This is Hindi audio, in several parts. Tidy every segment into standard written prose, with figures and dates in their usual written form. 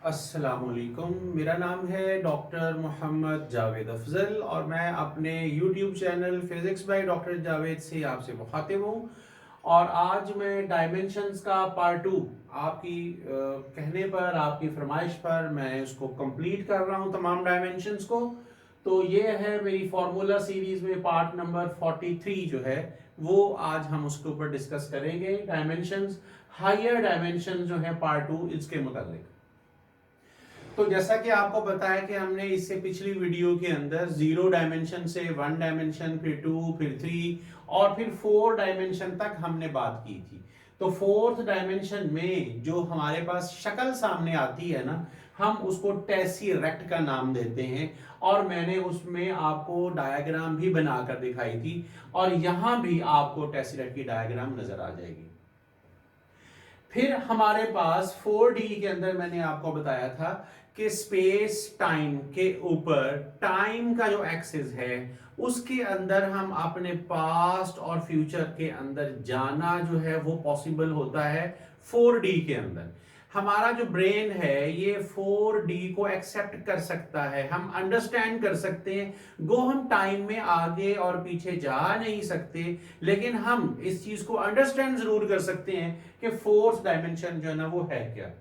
अस्सलामुअलैकुम। मेरा नाम है डॉक्टर मोहम्मद जावेद अफजल और मैं अपने YouTube channel physics by doctor Javed से आपसे मुखातिब हूँ। और आज मैं डायमेंशंस का पार्ट 2 आपकी कहने पर, आपकी फरमाइश पर मैं उसको कंप्लीट कर रहा हूँ, तमाम डायमेंशंस को। तो ये है मेरी फार्मूला सीरीज में पार्ट नंबर 43 जो है वो आज हम उसके ऊपर डिस्कस करेंगे। डायमेंशंस, हायर डायमेंशन जो है पार्ट 2 इसके मुताबिक। तो जैसा कि आपको पता है कि हमने इससे पिछली वीडियो के अंदर 0 डायमेंशन से 1 डायमेंशन, फिर 2, फिर 3 और फिर 4 डायमेंशन तक हमने बात की थी। तो 4th डायमेंशन में जो हमारे पास शक्ल सामने आती है ना, हम उसको टेसीरेक्ट का नाम देते हैं। और मैंने उसमें आपको डायग्राम भी बनाकर दिखाई थी और यहां भी आपको टेसीरेक्ट की डायग्राम नजर आ जाएगी। फिर हमारे पास 4D के अंदर मैंने आपको बताया था कि स्पेस टाइम के ऊपर टाइम का जो एक्सिस है उसके अंदर हम अपने पास्ट और फ्यूचर के अंदर जाना जो है वो पॉसिबल होता है 4D के अंदर। हमारा जो ब्रेन है ये 4D को एक्सेप्ट कर सकता है, हम अंडरस्टैंड कर सकते हैं। गो हम टाइम में आगे और पीछे जा नहीं सकते, लेकिन हम इस चीज को अंडरस्टैंड जरूर कर सकते हैं कि 4th डायमेंशन जो है ना वो है क्या।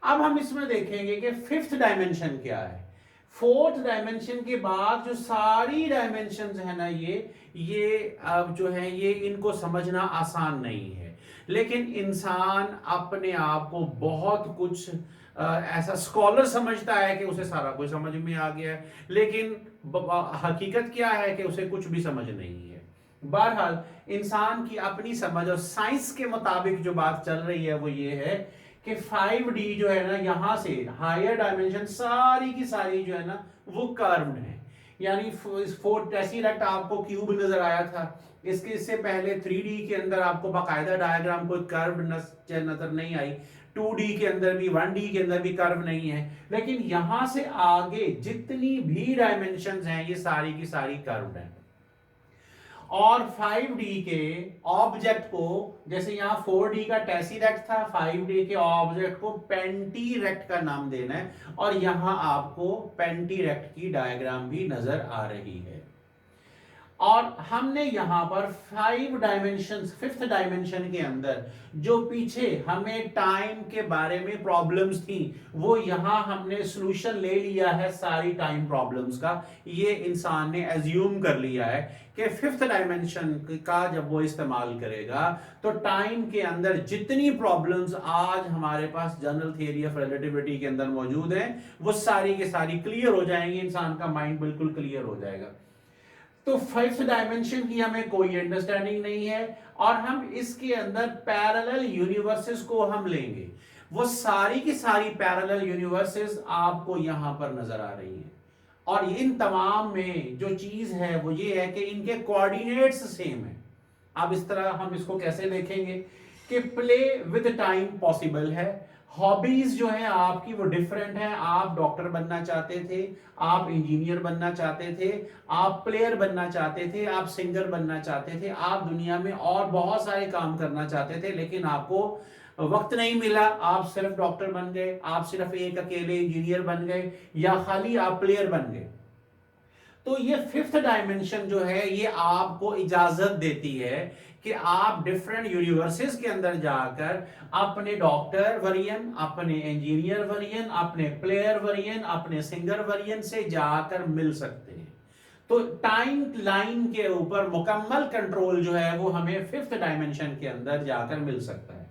अब हम इसमें देखेंगे कि 5th डायमेंशन क्या है। 4th डायमेंशन के बाद जो सारी डायमेंशन है ना ये अब जो है ये इनको समझना आसान नहीं है। लेकिन इंसान अपने आप को बहुत कुछ ऐसा स्कॉलर समझता है कि उसे सारा कुछ समझ में आ गया है, लेकिन हकीकत क्या है कि उसे कुछ भी समझ नहीं है। बहरहाल इंसान की अपनी समझ और साइंस के मुताबिक जो बात चल रही है वो ये है कि 5D जो है ना, यहां से हायर डायमेंशन सारी की सारी जो है ना वो कर्व्ड है। यानी फोर टेसीरेक्ट आपको क्यूब नजर आया था, इससे पहले 3D के अंदर आपको बाकायदा डायग्राम कोई कर्व नजर नहीं आई। 2D के अंदर भी, 1D के अंदर भी कर्व नहीं है। लेकिन यहां से आगे जितनी भी डायमेंशन हैं ये सारी की सारी कर्व्ड हैं। और 5D के ऑब्जेक्ट को, जैसे यहां 4D का टेसीरेक्ट था, 5D के ऑब्जेक्ट को पेंटीरेक्ट का नाम देना है। और यहां आपको पेंटीरेक्ट की डायग्राम भी नजर आ रही है। और हमने यहां पर 5 डायमेंशन, 5th डायमेंशन के अंदर जो पीछे हमें टाइम के बारे में प्रॉब्लम्स थी वो यहां हमने सॉल्यूशन ले लिया है सारी टाइम प्रॉब्लम्स का। ये इंसान ने एज्यूम कर लिया है कि 5th डायमेंशन का जब वो इस्तेमाल करेगा तो टाइम के अंदर जितनी प्रॉब्लम्स आज हमारे पास जनरल थियरी ऑफ रिलेटिविटी के अंदर मौजूद हैं वो सारी के सारी क्लियर हो जाएंगी। इंसान का माइंड बिल्कुल क्लियर हो जाएगा। तो 5th डायमेंशन की हमें कोई अंडरस्टैंडिंग नहीं है और हम इसके अंदर पैरेलल यूनिवर्सेस को हम लेंगे। वो सारी की सारी पैरेलल यूनिवर्सेस आपको यहां पर नजर आ रही हैं। और इन तमाम में जो चीज है वो ये है कि इनके कोऑर्डिनेट्स सेम है। अब इस तरह हम इसको कैसे देखेंगे कि प्ले विद टाइम पॉसिबल है। हॉबीज जो है आपकी वो डिफरेंट है। आप डॉक्टर बनना चाहते थे, आप इंजीनियर बनना चाहते थे, आप प्लेयर बनना चाहते थे, आप सिंगर बनना चाहते थे, आप दुनिया में और बहुत सारे काम करना चाहते थे, लेकिन आपको वक्त नहीं मिला। आप सिर्फ डॉक्टर बन गए, आप सिर्फ एक अकेले इंजीनियर बन गए, या खाली आप प्लेयर बन गए। तो ये 5th डायमेंशन जो है ये आपको इजाजत देती है कि आप डिफरेंट यूनिवर्सेस के अंदर जाकर अपने डॉक्टर वर्जन, अपने इंजीनियर वर्जन, अपने प्लेयर वर्जन, अपने सिंगर वर्जन से जाकर मिल सकते हैं। तो टाइम लाइन के ऊपर मुकम्मल कंट्रोल जो है वो हमें 5th डायमेंशन के अंदर जाकर मिल सकता है।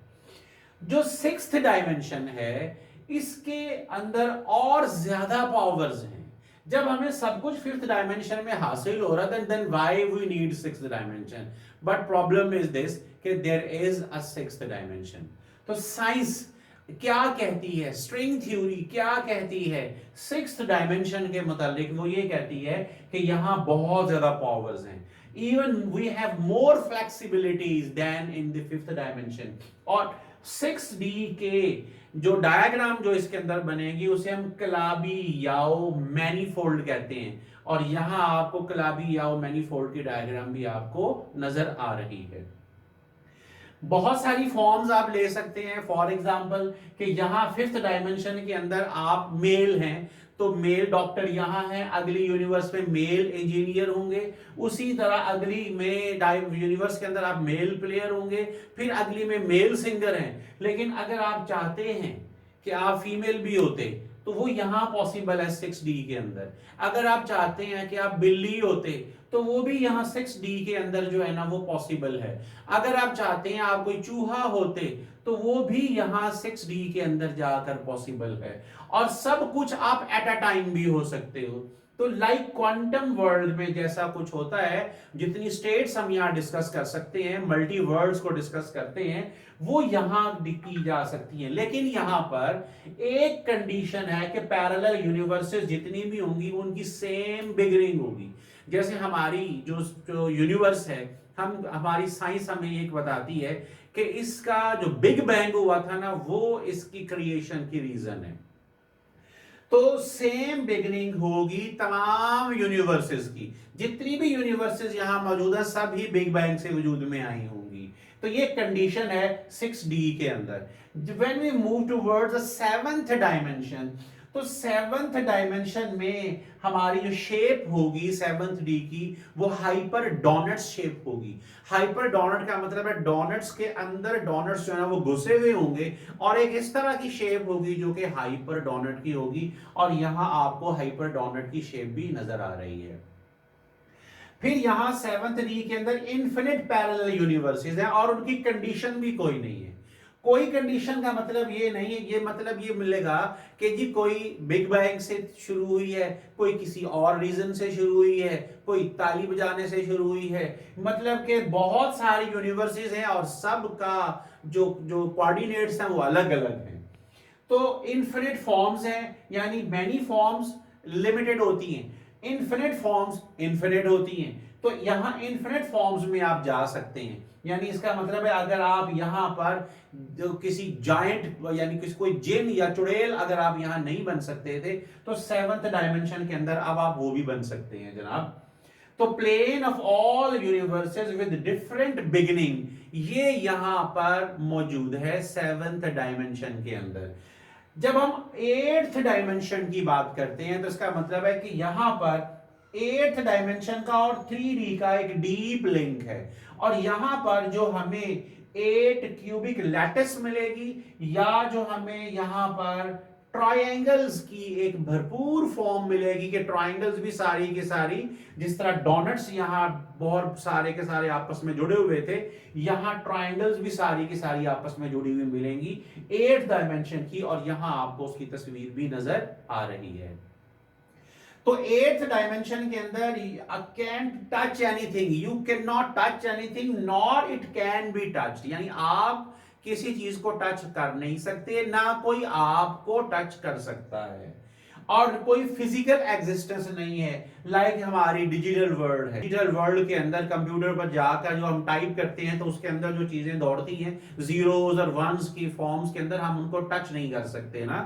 जो 6th डायमेंशन है इसके अंदर और ज्यादा पावर्स हैं। जब हमें सब कुछ 5th डायमेंशन में हासिल हो रहा है then why we need 6th dimension. But problem is this कि there is a 6th dimension. तो साइंस क्या कहती है, स्ट्रिंग थ्योरी क्या कहती है 6th डायमेंशन के मुतालिक, वो ये कहती है कि यहां बहुत ज्यादा पावर्स हैं। Even we have more flexibilities than in the 5th dimension. और 6D के जो डायग्राम जो इसके अंदर बनेगी उसे हम कलाबी याओ मैनीफोल्ड कहते हैं। और यहां आपको कलाबी याओ मैनीफोल्ड की डायग्राम भी आपको नजर आ रही है। बहुत सारी फॉर्म्स आप ले सकते हैं, फॉर एग्जांपल कि यहाँ फिफ्थ डायमेंशन के अंदर आप मेल हैं तो मेल डॉक्टर यहाँ है, अगली यूनिवर्स में मेल इंजीनियर होंगे, उसी तरह अगली में यूनिवर्स के अंदर आप मेल प्लेयर होंगे, फिर अगली में मेल सिंगर हैं। लेकिन अगर आप चाहते हैं कि आप फीमेल भी होते तो वो यहां पॉसिबल है 6D के अंदर। अगर आप चाहते हैं कि आप बिल्ली होते तो वो भी यहां 6D के अंदर जो है ना वो पॉसिबल है। अगर आप चाहते हैं आप कोई चूहा होते तो वो भी यहां 6D के अंदर जाकर पॉसिबल है। और सब कुछ आप एट अ टाइम भी हो सकते हो। तो लाइक क्वांटम वर्ल्ड में जैसा कुछ होता है, जितनी स्टेट्स हम यहाँ डिस्कस कर सकते हैं, मल्टी वर्ल्ड्स को डिस्कस करते हैं, वो यहां की जा सकती है। लेकिन यहां पर एक कंडीशन है कि पैरेलल यूनिवर्सेस जितनी भी होंगी उनकी सेम बिगिनिंग होगी। जैसे हमारी जो यूनिवर्स है, हम हमारी साइंस हमें एक बताती है कि इसका जो बिग बैंग हुआ था ना वो इसकी क्रिएशन की रीजन है। तो सेम बिगिनिंग होगी तमाम यूनिवर्सेस की। जितनी भी यूनिवर्सेस यहां मौजूद है सभी बिग बैंग से वजूद में आई होंगी। तो ये कंडीशन है 6D के अंदर। When we move towards the seventh dimension, तो सेवंथ डायमेंशन में हमारी जो शेप होगी सेवंथ डी की वो हाइपर डोनट्स शेप होगी। हाइपर डोनट का मतलब है डोनट्स के अंदर डोनट्स जो है ना वो घुसे हुए होंगे और एक इस तरह की शेप होगी जो कि हाइपर डोनट की होगी। और यहां आपको हाइपर डोनट की शेप भी नजर आ रही है। फिर यहां सेवंथ डी के अंदर इन्फिनिट पैरेलल यूनिवर्सेस हैं और उनकी कंडीशन भी कोई नहीं है। कोई कंडीशन का मतलब ये नहीं है, ये मतलब ये मिलेगा कि जी कोई बिग बैंग से शुरू हुई है, कोई किसी और रीजन से शुरू हुई है, कोई ताली बजाने से शुरू हुई है। मतलब कि बहुत सारी यूनिवर्सेस हैं और सब का जो जो कोऑर्डिनेट्स हैं वो अलग अलग हैं। तो इन्फिनिट फॉर्म्स हैं, यानी मैनी फॉर्म्स लिमिटेड होती हैं, इन्फिनिट फॉर्म्स इन्फिनिट होती हैं। तो यहां इन्फिनिट फॉर्म्स में आप जा सकते हैं। यानी इसका मतलब है अगर आप यहां पर जो किसी जायंट यानी किसी कोई जिन या चुड़ैल अगर आप यहां नहीं बन सकते थे तो सेवंथ डायमेंशन के अंदर अब आप वो भी बन सकते हैं जनाब। तो plane of all universes with different beginning ये यहां पर मौजूद है सेवंथ डायमेंशन के अंदर। जब हम एट्थ डायमेंशन की बात करते हैं तो इसका मतलब है कि यहां पर एट्थ डायमेंशन का और 3D का एक डीप लिंक है। और यहां पर जो हमें 8 क्यूबिक लैटिस मिलेगी या जो हमें यहां पर ट्रायंगल्स की एक भरपूर फॉर्म मिलेगी कि ट्रायंगल्स भी सारी की सारी जिस तरह डोनट्स यहां बहुत सारे के सारे आपस में जुड़े हुए थे, यहां ट्रायंगल्स भी सारी की सारी आपस में जुड़ी हुई मिलेंगी 8 डायमेंशन की। और यहां आपको उसकी तस्वीर भी नजर आ रही है। तो 8th डायमेंशन के अंदर can touch anything, you can not touch anything nor it can be touched. यानी आप किसी चीज को टच कर नहीं सकते, ना कोई आपको टच कर सकता है, और कोई फिजिकल एग्जिस्टेंस नहीं है। लाइक हमारी डिजिटल वर्ल्ड है, डिजिटल वर्ल्ड के अंदर कंप्यूटर पर जाकर जो हम टाइप करते हैं तो उसके अंदर जो चीजें दौड़ती हैं जीरोस और वंस की फॉर्म्स के अंदर हम उनको टच नहीं कर सकते ना।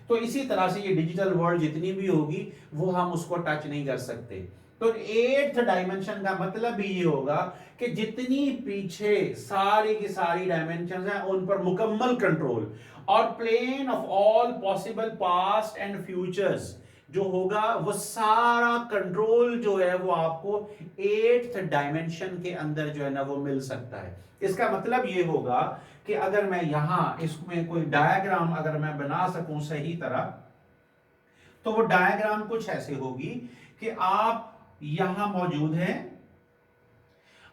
तो इसी तरह से ये डिजिटल वर्ल्ड जितनी भी होगी वो हम उसको टच नहीं कर सकते। तो एट्थ डायमेंशन का मतलब भी ये होगा कि जितनी पीछे सारी की सारी डायमेंशन हैं उन पर मुकम्मल कंट्रोल, और plane of all possible past and futures जो होगा वो सारा कंट्रोल जो है वो आपको एट्थ डायमेंशन के अंदर जो है ना वो मिल सकता है। इसका मतलब ये होगा कि अगर मैं यहां इसमें कोई डायग्राम अगर मैं बना सकूं सही तरह, तो वो डायग्राम कुछ ऐसे होगी कि आप यहां मौजूद हैं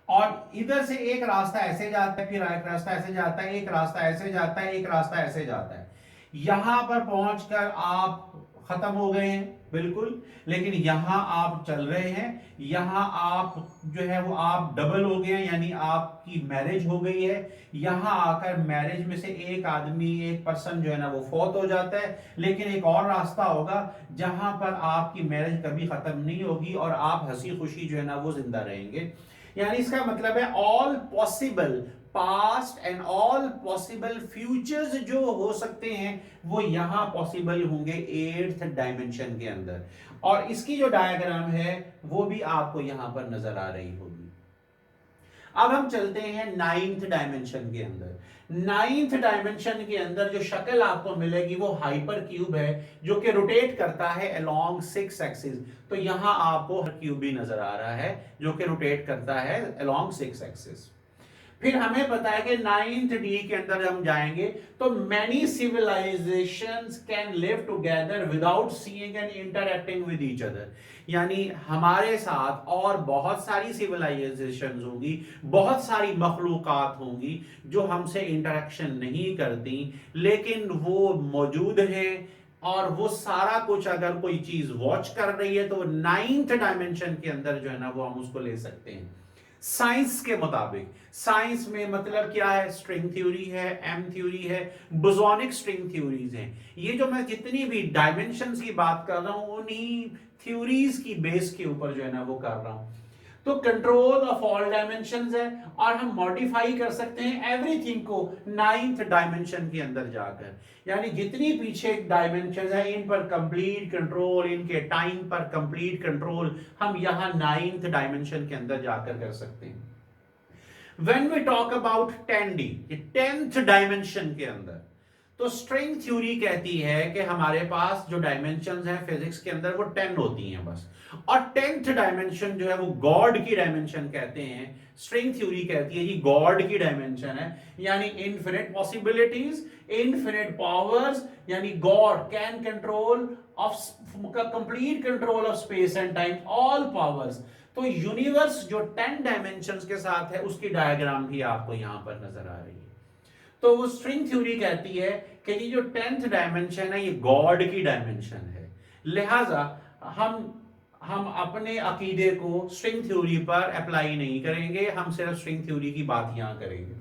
और इधर से एक रास्ता ऐसे जाता है, फिर एक रास्ता ऐसे जाता है, एक रास्ता ऐसे जाता है, एक रास्ता ऐसे जाता है। यहां पर पहुंचकर आप खत्म हो गए हैं बिल्कुल, लेकिन यहां आप चल रहे हैं, यहां आप जो है वो आप डबल हो गए हैं, यानी आपकी मैरिज हो गई है। यहां आकर मैरिज में से एक आदमी एक पर्सन जो है ना वो फौत हो जाता है, लेकिन एक और रास्ता होगा जहां पर आपकी मैरिज कभी खत्म नहीं होगी और आप हंसी खुशी जो है ना वो जिंदा रहेंगे। यानी इसका मतलब है all possible past and all possible futures जो हो सकते हैं वो यहां पॉसिबल होंगे एट्थ डायमेंशन के अंदर। और इसकी जो डायग्राम है वो भी आपको यहां पर नजर आ रही होगी। अब हम चलते हैं नाइन्थ डायमेंशन के अंदर। नाइन्थ डायमेंशन के अंदर जो शक्ल आपको मिलेगी वो हाइपर क्यूब है, जो कि रोटेट करता है अलोंग 6 एक्सिस। तो यहां आपको क्यूब भी नजर आ रहा है जो कि रोटेट करता है अलोंग 6 एक्सिस। फिर हमें पता है कि 9th डी के अंदर हम जाएंगे तो many civilisations can live together without seeing and interacting with each other. यानी हमारे साथ और बहुत सारी सिविलाइजेशंस होंगी, बहुत सारी मखलूकात होंगी जो हमसे इंटरेक्शन नहीं करती, लेकिन वो मौजूद है। और वो सारा कुछ अगर कोई चीज वॉच कर रही है तो 9th डायमेंशन के अंदर जो है ना वो हम उसको ले सकते हैं। साइंस के मुताबिक, साइंस में मतलब क्या है, स्ट्रिंग थ्योरी है, एम थ्योरी है, बोसोनिक स्ट्रिंग थ्योरीज हैं। ये जो मैं जितनी भी डायमेंशंस की बात कर रहा हूं उन्हीं थ्योरीज की बेस के ऊपर जो है ना वो कर रहा हूं। तो कंट्रोल ऑफ ऑल डायमेंशंस है और हम मॉडिफाई कर सकते हैं एवरीथिंग को 9th डायमेंशन के अंदर जाकर। यानी जितनी पीछे डायमेंशन है इन पर कंप्लीट कंट्रोल, इनके टाइम पर कंप्लीट कंट्रोल हम यहां 9th डायमेंशन के अंदर जाकर कर सकते हैं। When we talk about 10D, 10th dimension के अंदर, तो स्ट्रिंग थ्योरी कहती है कि हमारे पास जो डायमेंशंस हैं फिजिक्स के अंदर वो 10 होती हैं बस। और 10th डायमेंशन जो है वो गॉड की डायमेंशन कहते हैं। स्ट्रिंग थ्योरी कहती है जी गॉड की डायमेंशन है, यानी इनफिनिट पॉसिबिलिटीज, इनफिनिट पावर्स, यानी God can control of complete control of space and time, all powers. तो यूनिवर्स जो 10 डायमेंशंस के साथ है उसकी डायग्राम भी आपको यहां पर नजर आ रही है। तो वो स्ट्रिंग थ्योरी कहती है कि ये जो 10th डायमेंशन है ये गॉड की डायमेंशन है, लिहाजा हम अपने अकीदे को स्ट्रिंग थ्योरी पर अप्लाई नहीं करेंगे, हम सिर्फ स्ट्रिंग थ्योरी की बात यहां करेंगे।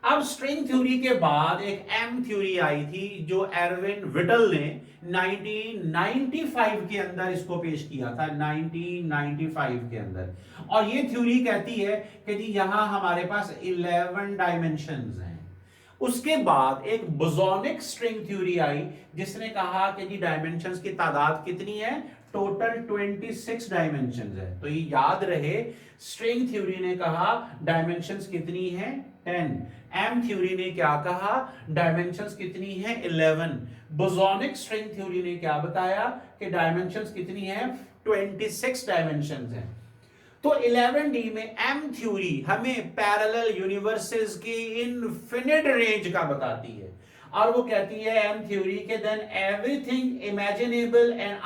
अब स्ट्रिंग थ्योरी के बाद एक एम थ्योरी आई थी जो एरविन विटल ने 1995 के अंदर इसको पेश किया था, 1995 के अंदर। और ये थ्योरी कहती है कि जी यहां हमारे पास 11 डायमेंशंस हैं। उसके बाद एक बोसोनिक स्ट्रिंग थ्योरी आई जिसने कहा कि जी डायमेंशंस की तादाद कितनी है, टोटल 26 डायमेंशंस है। तो ये याद रहे, स्ट्रिंग थ्योरी ने कहा डायमेंशंस कितनी है, 10। एम थ्योरी ने क्या कहा, डायमेंशंस कितनी है, 11। बोसोनिक स्ट्रिंग थ्योरी ने क्या बताया कि डायमेंशंस कितनी है, 26 डायमेंशंस हैं। तो 11D में एम थ्योरी हमें पैरेलल यूनिवर्सेस की इनफिनिट रेंज का बताती है। और वो कहती है एम थ्योरी के then everything imaginable and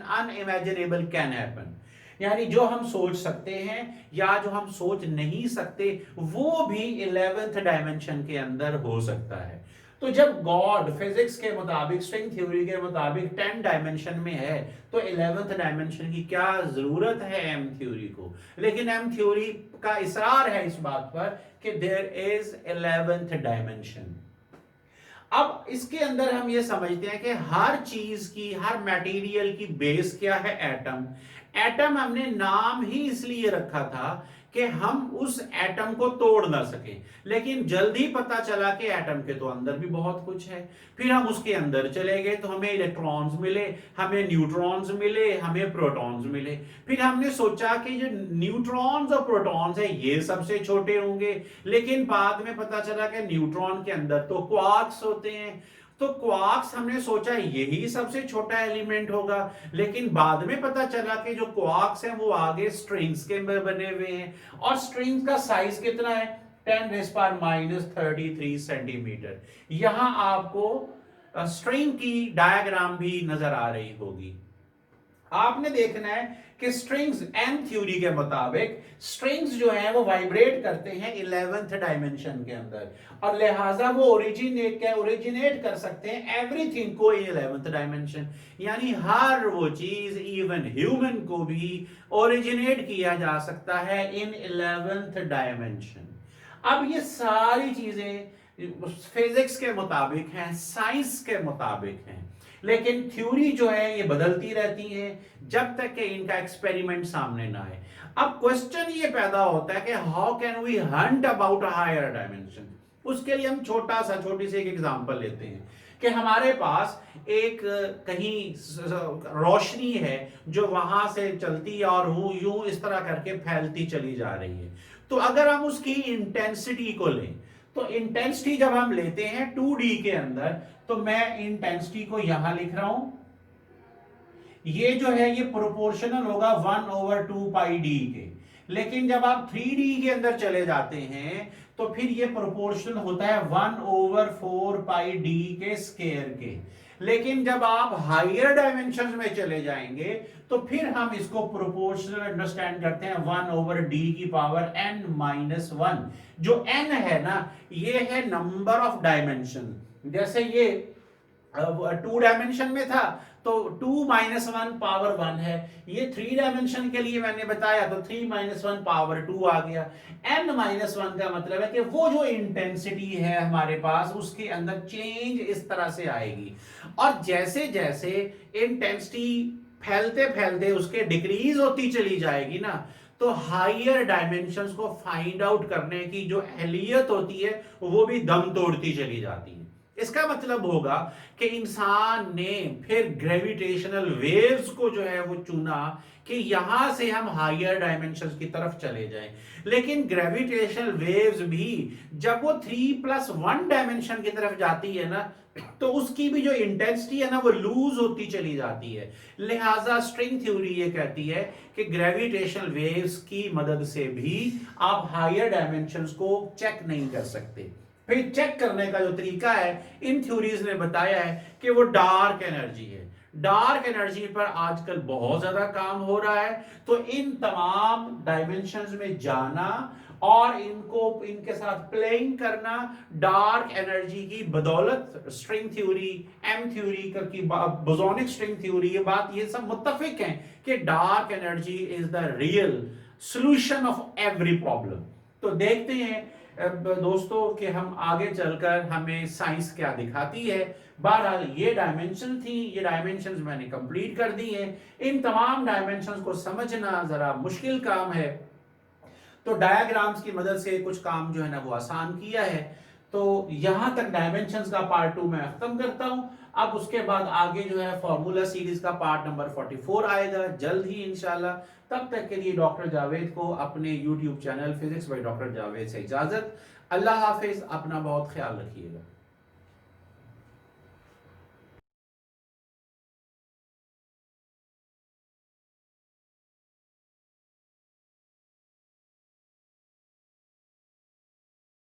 unimaginable can happen. यानी जो हम सोच सकते हैं या जो हम सोच नहीं सकते वो भी 11th डायमेंशन के अंदर हो सकता है। तो जब गॉड फिजिक्स के मुताबिक, स्ट्रिंग थ्योरी के मुताबिक 10 डायमेंशन में है तो 11th डायमेंशन की क्या जरूरत है एम थ्योरी को। लेकिन एम थ्योरी का इसरार है इस बात पर कि देयर इज 11th डायमेंशन। अब इसके अंदर हम ये समझते हैं कि हर चीज की, हर मटेरियल की बेस क्या है, एटम। एटम हमने नाम ही इसलिए रखा था कि हम उस एटम को तोड़ ना सके, लेकिन जल्दी पता चला कि एटम के तो अंदर भी बहुत कुछ है। फिर हम उसके अंदर चले गए तो हमें इलेक्ट्रॉन्स मिले, हमें न्यूट्रॉन्स मिले, हमें प्रोटॉन्स मिले। फिर हमने सोचा कि जो न्यूट्रॉन्स और प्रोटॉन्स है ये सबसे छोटे होंगे, लेकिन बाद में पता चला कि न्यूट्रॉन के अंदर तो क्वार्क्स होते हैं। तो क्वार्क्स हमने सोचा यही सबसे छोटा एलिमेंट होगा, लेकिन बाद में पता चला कि जो क्वार्क्स हैं वो आगे स्ट्रिंग्स के बने हुए हैं। और स्ट्रिंग्स का साइज कितना है, 10⁻³ सेंटीमीटर। यहां आपको स्ट्रिंग की डायग्राम भी नजर आ रही होगी। आपने देखना है कि स्ट्रिंग्स एम थ्योरी के मुताबिक स्ट्रिंग्स जो है वो वाइब्रेट करते हैं 11th डायमेंशन के अंदर, और लिहाजा वो ओरिजिनेट कर सकते हैं एवरीथिंग को इन 11th डायमेंशन। यानी हर वो चीज, इवन ह्यूमन को भी ओरिजिनेट किया जा सकता है इन 11th डायमेंशन। अब ये सारी चीजें फिजिक्स के मुताबिक हैं, साइंस के मुताबिक हैं, लेकिन थ्योरी जो है ये बदलती रहती है जब तक कि इनका एक्सपेरिमेंट सामने ना आए। अब क्वेश्चन ये पैदा होता है कि how can we hunt about a higher dimension. उसके लिए हम छोटी सी एक एग्जांपल लेते हैं कि हमारे पास एक कहीं रोशनी है जो वहां से चलती है और वो यूं इस तरह करके फैलती चली जा रही है। तो अगर हम उसकी इंटेंसिटी को लें, तो इंटेंसिटी जब हम लेते हैं 2D के अंदर, तो मैं इंटेंसिटी को यहां लिख रहा हूं, ये जो है ये प्रोपोर्शनल होगा 1/2 पाई डी के। लेकिन जब आप 3D के अंदर चले जाते हैं तो फिर ये प्रोपोर्शनल होता है 1/4 पाई डी के स्केयर के। लेकिन जब आप हायर डायमेंशन में चले जाएंगे तो फिर हम इसको प्रोपोर्शनल अंडरस्टैंड करते हैं 1/d⁻n-1। जो n है ना, ये है नंबर ऑफ डायमेंशन। जैसे ये 2 डायमेंशन में था तो 2-1 पावर 1 है, ये 3 डायमेंशन के लिए मैंने बताया तो 3-1 पावर 2 आ गया। n-1 का मतलब है कि वो जो इंटेंसिटी है हमारे पास उसके अंदर चेंज इस तरह से आएगी। और जैसे जैसे इंटेंसिटी फैलते फैलते उसके डिक्रीज होती चली जाएगी ना, तो हायर डायमेंशंस को फाइंड आउट करने की जो एहलियत होती है वो भी दम तोड़ती चली जाती है। इसका मतलब होगा कि इंसान ने फिर ग्रेविटेशनल वेव्स को जो है वो चुना कि यहां से हम हायर डायमेंशंस की तरफ चले जाएं। लेकिन ग्रेविटेशनल वेव्स भी जब वो 3+1 डायमेंशन की तरफ जाती है ना, तो उसकी भी जो इंटेंसिटी है ना वो लूज होती चली जाती है। लिहाजा स्ट्रिंग थ्योरी ये कहती है कि ग्रेविटेशनल वेव्स की मदद से भी आप हायर डायमेंशंस को चेक नहीं कर सकते। फिर चेक करने का जो तरीका है इन थ्योरीज ने बताया है कि वो डार्क एनर्जी है। डार्क एनर्जी पर आजकल बहुत ज्यादा काम हो रहा है। तो इन तमाम डायमेंशंस में जाना और इनको इनके साथ प्लेइंग करना डार्क एनर्जी की बदौलत, स्ट्रिंग थ्योरी, एम थ्योरी की बोसोनिक स्ट्रिंग थ्योरी, ये बात ये सब मुत्तफिक हैं कि dark energy is the real solution of every problem. तो देखते हैं दोस्तों कि हम आगे चलकर हमें साइंस क्या दिखाती है। बहरहाल ये डायमेंशन थी, ये डायमेंशंस मैंने कंप्लीट कर दी हैं। इन तमाम डायमेंशंस को समझना जरा मुश्किल काम है, तो डायग्राम्स की मदद से कुछ काम जो है ना वो आसान किया है। तो यहां तक डायमेंशंस का पार्ट 2 मैं खत्म करता हूं। अब उसके बाद आगे जो है फॉर्मूला सीरीज का पार्ट नंबर 44 आएगा जल्द ही इंशाल्लाह। तब तक के लिए डॉक्टर जावेद को अपने YouTube channel physics by doctor Javed से इजाजत। अल्लाह हाफिज, अपना बहुत ख्याल रखिएगा।